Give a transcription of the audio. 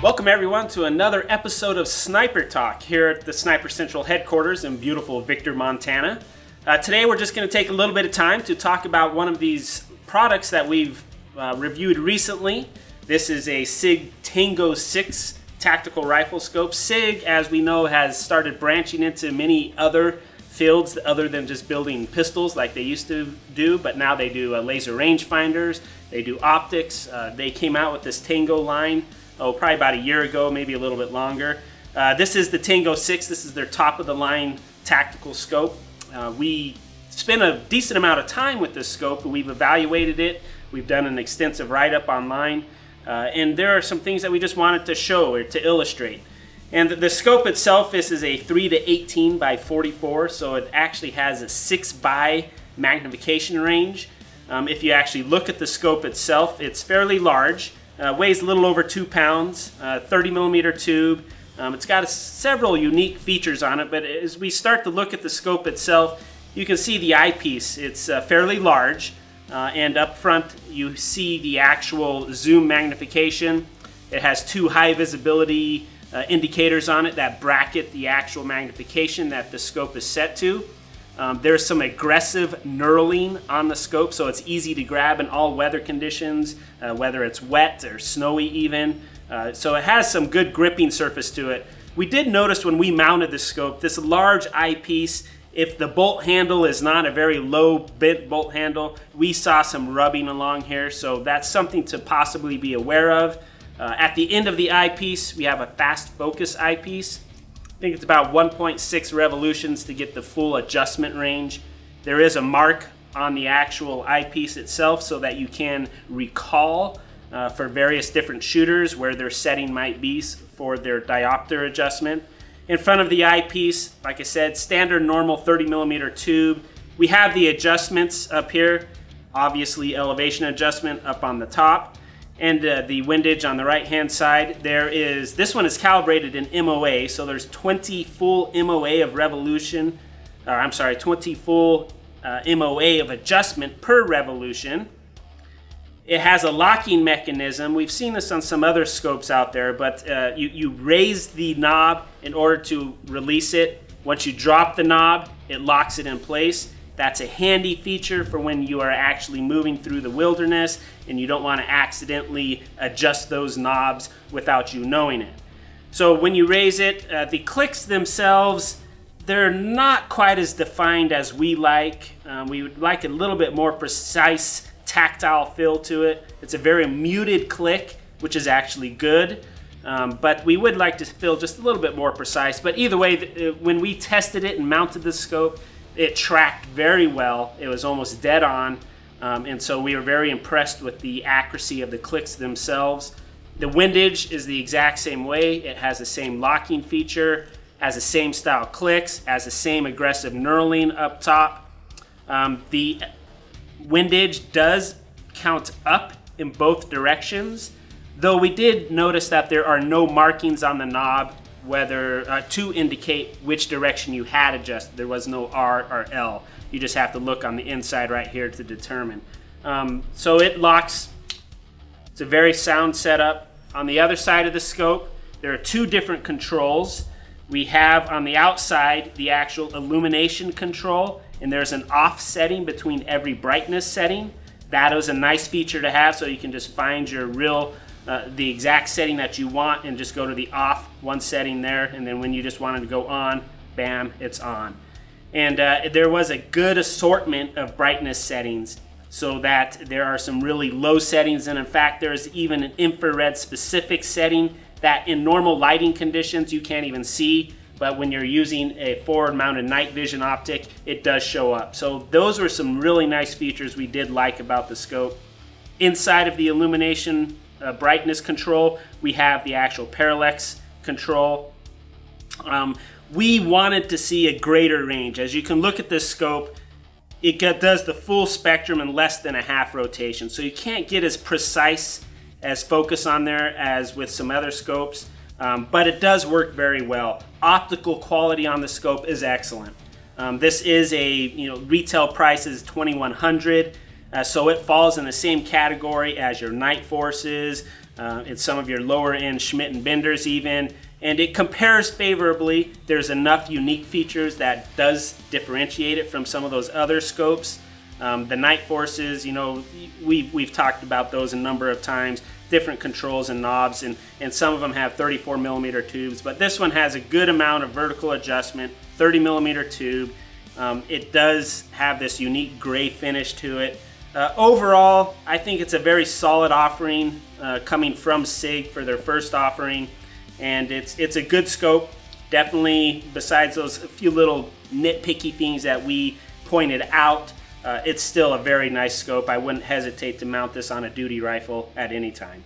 Welcome everyone to another episode of Sniper Talk here at the Sniper Central headquarters in beautiful Victor, Montana. Today we're just going to take a little bit of time to talk about one of these products that we've reviewed recently. This is a SIG Tango 6 tactical rifle scope. SIG, as we know, has started branching into many other fields other than just building pistols like they used to do, but now they do laser rangefinders, they do optics. They came out with this Tango line probably about a year ago, maybe a little bit longer. This is the Tango 6. This is their top of the line tactical scope. We spent a decent amount of time with this scope. We've evaluated it. We've done an extensive write-up online. And there are some things that we just wanted to show or to illustrate. And the scope itself, this is a 3 to 18 by 44, so it actually has a 6 by magnification range. If you actually look at the scope itself, it's fairly large. Weighs a little over 2 pounds, 30 millimeter tube. It's got several unique features on it, but as we start to look at the scope itself, you can see the eyepiece. It's fairly large, and up front you see the actual zoom magnification. It has 2 high visibility indicators on it that bracket the actual magnification that the scope is set to. There's some aggressive knurling on the scope, so it's easy to grab in all weather conditions, whether it's wet or snowy even. So it has some good gripping surface to it. We did notice when we mounted the scope, this large eyepiece, if the bolt handle is not a very low bent bolt handle, we saw some rubbing along here, so that's something to possibly be aware of. At the end of the eyepiece, we have a fast focus eyepiece. I think it's about 1.6 revolutions to get the full adjustment range. There is a mark on the actual eyepiece itself so that you can recall for various different shooters where their setting might be for their diopter adjustment. In front of the eyepiece, like I said, standard normal 30 millimeter tube. We have the adjustments up here, obviously elevation adjustment up on the top. And the windage on the right hand side, this one is calibrated in MOA, so there's 20 full MOA of revolution, 20 full MOA of adjustment per revolution. It has a locking mechanism. We've seen this on some other scopes out there, but you raise the knob in order to release it. Once you drop the knob, it locks it in place. That's a handy feature for when you are actually moving through the wilderness and you don't want to accidentally adjust those knobs without you knowing it. So when you raise it, the clicks themselves, they're not quite as defined as we like. We would like a little bit more precise tactile feel to it. It's a very muted click, which is actually good. But we would like to feel just a little bit more precise. But either way, when we tested it and mounted the scope, it tracked very well. It was almost dead on, and so we were very impressed with the accuracy of the clicks themselves. The windage is the exact same way. It has the same locking feature, has the same style clicks, has the same aggressive knurling up top. The windage does count up in both directions, though we did notice that there are no markings on the knob to indicate which direction you had adjusted. There was no R or L. You just have to look on the inside right here to determine. So it locks. It's a very sound setup. On the other side of the scope, there are 2 different controls. We have on the outside the actual illumination control, and there's an off setting between every brightness setting. That is a nice feature to have, so you can just find your the exact setting that you want and just go to the off one setting there, and then when you just wanted to go on, bam, it's on. And there was a good assortment of brightness settings, so that there are some really low settings, and in fact there's even an infrared specific setting that in normal lighting conditions you can't even see, but when you're using a forward mounted night vision optic, it does show up. So those were some really nice features we did like about the scope. Inside of the illumination brightness control, we have the actual parallax control. We wanted to see a greater range. As you can look at this scope, it does the full spectrum in less than a half rotation, so you can't get as precise as focus on there as with some other scopes, but it does work very well. Optical quality on the scope is excellent. This is a retail price is $2,100. So it falls in the same category as your Night Forces, It's some of your lower end Schmidt and Benders even, and it compares favorably. There's enough unique features that does differentiate it from some of those other scopes. The Night Forces, you know, we've talked about those a number of times, different controls and knobs, and some of them have 34 millimeter tubes, but this one has a good amount of vertical adjustment, 30 millimeter tube. It does have this unique gray finish to it. Overall, I think it's a very solid offering coming from SIG for their first offering, and it's a good scope. Definitely, besides those few little nitpicky things that we pointed out, it's still a very nice scope. I wouldn't hesitate to mount this on a duty rifle at any time.